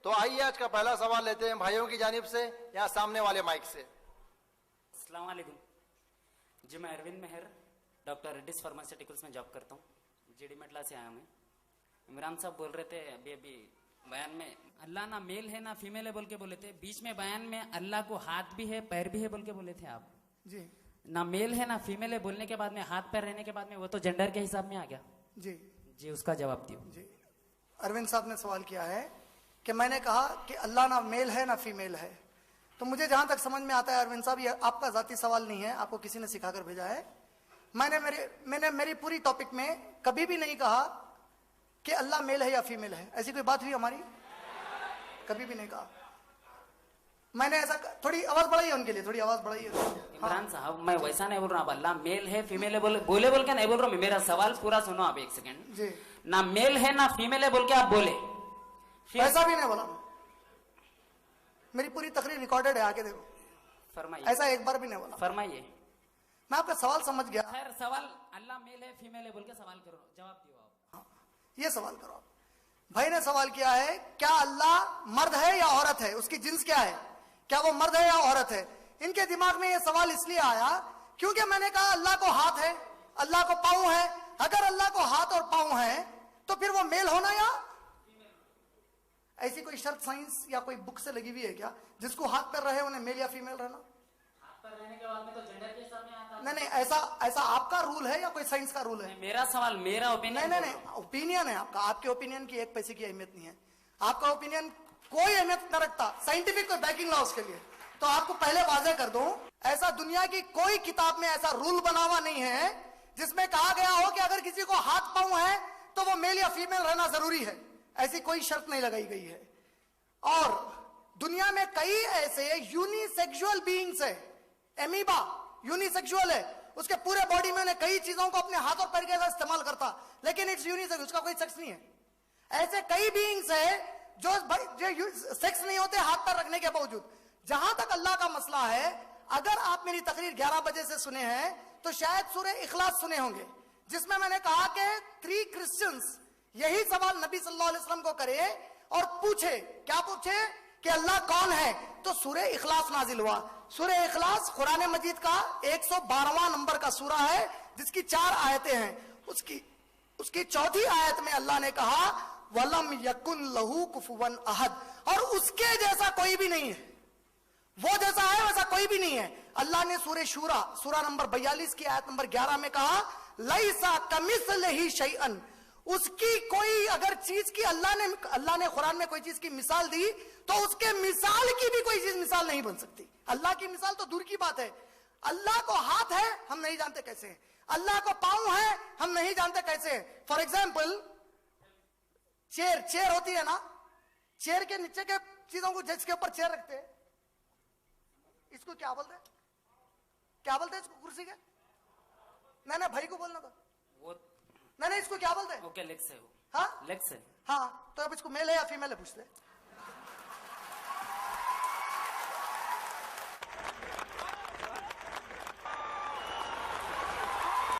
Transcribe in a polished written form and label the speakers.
Speaker 1: तो आइए आज का पहला सवाल लेते हैं भाइयों की जानिब से या सामने वाले माइक से।
Speaker 2: अस्सलाम वालेकुम जी, मैं अरविंद मेहर डॉक्टर रेड्डीज फार्मास्यूटिकल्स में जॉब करता हूँ। जीडी मेटला से आया मैं। इमरान साहब बोल रहे थे अभी बयान में अल्लाह ना मेल है ना फीमेल है बोल के बोले थे। बीच में बयान में अल्लाह को हाथ भी है पैर भी है बोल के बोले थे आप
Speaker 3: जी।
Speaker 2: ना मेल है ना फीमेल है बोलने के बाद में हाथ पैर रहने के बाद में वो तो जेंडर के हिसाब में आ गया
Speaker 3: जी
Speaker 2: जी। उसका जवाब दियो
Speaker 3: जी। अरविंद साहब ने सवाल किया है कि मैंने कहा कि अल्लाह ना मेल है ना फीमेल है। तो मुझे जहां तक समझ में आता है अरविंद साहब, ये आपका जाती सवाल नहीं है, आपको किसी ने सिखाकर भेजा है। मैंने मेरी पूरी टॉपिक में कभी भी नहीं कहा कि अल्लाह मेल है या फीमेल है। ऐसी कोई बात हुई हमारी? कभी भी नहीं कहा। मैंने ऐसा थोड़ी आवाज बढ़ाई है उनके लिए, थोड़ी आवाज बढ़ाई है।
Speaker 2: इमरान साहब मैं वैसा नहीं बोल रहा हूँ, अल्लाह मेल है फीमेल है बोले बोल के नहीं बोल रहा हूँ। मेरा सवाल पूरा सुनो आप एक सेकेंड
Speaker 3: जी।
Speaker 2: ना मेल है ना फीमेल है बोल के आप बोले,
Speaker 3: ऐसा भी नहीं बोला। मेरी पूरी तकरीर रिकॉर्डेड है, आके देखो।
Speaker 2: फरमाइए।
Speaker 3: ऐसा एक बार भी नहीं बोला।
Speaker 2: फरमाइए।
Speaker 3: मैं आपका सवाल समझ गया।
Speaker 2: खैर सवाल अल्लाह मेल है फीमेल है बोल के सवाल करो, जवाब दियो आप।
Speaker 3: हाँ, ये सवाल करो आप। भाई ने सवाल किया है क्या अल्लाह मर्द है या औरत है, उसकी जिन्स क्या है, क्या वो मर्द है या औरत है। इनके दिमाग में ये सवाल इसलिए आया क्योंकि मैंने कहा अल्लाह को हाथ है, अल्लाह को पांव है। अगर अल्लाह को हाथ और पांव है तो फिर वो मेल होना या ऐसी कोई शर्त साइंस या कोई बुक से लगी हुई है क्या जिसको हाथ पैर रहे उन्हें मेल या फीमेल रहना?
Speaker 2: हाथ पर रहने के बाद में तो जेंडर के हिसाब में आता है।
Speaker 3: नहीं, ऐसा आपका रूल है या कोई साइंस का रूल है?
Speaker 2: मेरा सवाल मेरा ओपिनियन
Speaker 3: नहीं, ओपिनियन है आपका। आपके ओपिनियन की एक पैसे की अहमियत नहीं है। आपका ओपिनियन कोई अहमियत न रखता, साइंटिफिक कोई बैकिंग ला उसके लिए। तो आपको पहले वाजे कर दूं, ऐसा दुनिया की कोई किताब में ऐसा रूल बना हुआ नहीं है जिसमें कहा गया हो कि अगर किसी को हाथ पांव है तो वो मेल या फीमेल रहना जरूरी है। ऐसी कोई शर्त नहीं लगाई गई है। और दुनिया में कई ऐसे यूनिसेक्सुअल बीइंग्स है। एमीबा यूनिसेक्सुअल है, उसके पूरे बॉडी में कई चीजों को अपने हाथ और पैर के साथ इस्तेमाल करता, लेकिन इट्स यूनिसेक्स, उसका कोई सेक्स नहीं है। ऐसे कई बीइंग्स है जो सेक्स नहीं होते हाथ पैर रखने के बावजूद। जहां तक अल्लाह का मसला है, अगर आप मेरी तकरीर 11 बजे से सुने हैं तो शायद सूरह इखलास सुने होंगे, जिसमें मैंने कहा कि 3 क्रिश्चियंस यही सवाल नबी सल्लल्लाहु अलैहि वसल्लम को करे और पूछे, क्या पूछे कि अल्लाह कौन है। तो सूरह इखलास नाजिल हुआ। सूरह इखलास कुरान मजीद का 112वां नंबर का सूरा है, जिसकी 4 आयतें हैं। उसकी चौथी आयत में अल्लाह ने कहा वलम यकुन लहू कुफुवन अहद, और उसके जैसा कोई भी नहीं है। वो जैसा है वैसा कोई भी नहीं है। अल्लाह ने सूरा नंबर 42 की आयत नंबर 11 में कहा लैसा कमिस्लिही शैअन, उसकी कोई अगर चीज की अल्लाह ने कुरान में कोई चीज की मिसाल दी तो उसके मिसाल की भी कोई चीज मिसाल नहीं बन सकती। अल्लाह की मिसाल तो दूर की बात है। अल्लाह को हाथ है, हम नहीं जानते कैसे है। अल्लाह को पांव है, हम नहीं जानते कैसे है। फॉर एग्जाम्पल चेयर होती है ना, चेयर के नीचे के चीजों को जिसके ऊपर चेयर रखते हैं, इसको क्या बोलते हैं? क्या बोलते हैं इसको? कुर्सी के? नहीं भाई को बोलना था
Speaker 2: वो।
Speaker 3: नहीं, इसको क्या बोलते हैं?
Speaker 2: ओके, लेग्स है वो।
Speaker 3: हाँ,
Speaker 2: लेग्स है।
Speaker 3: हाँ, तो अब इसको मेल है या फीमेल है पूछते हैं।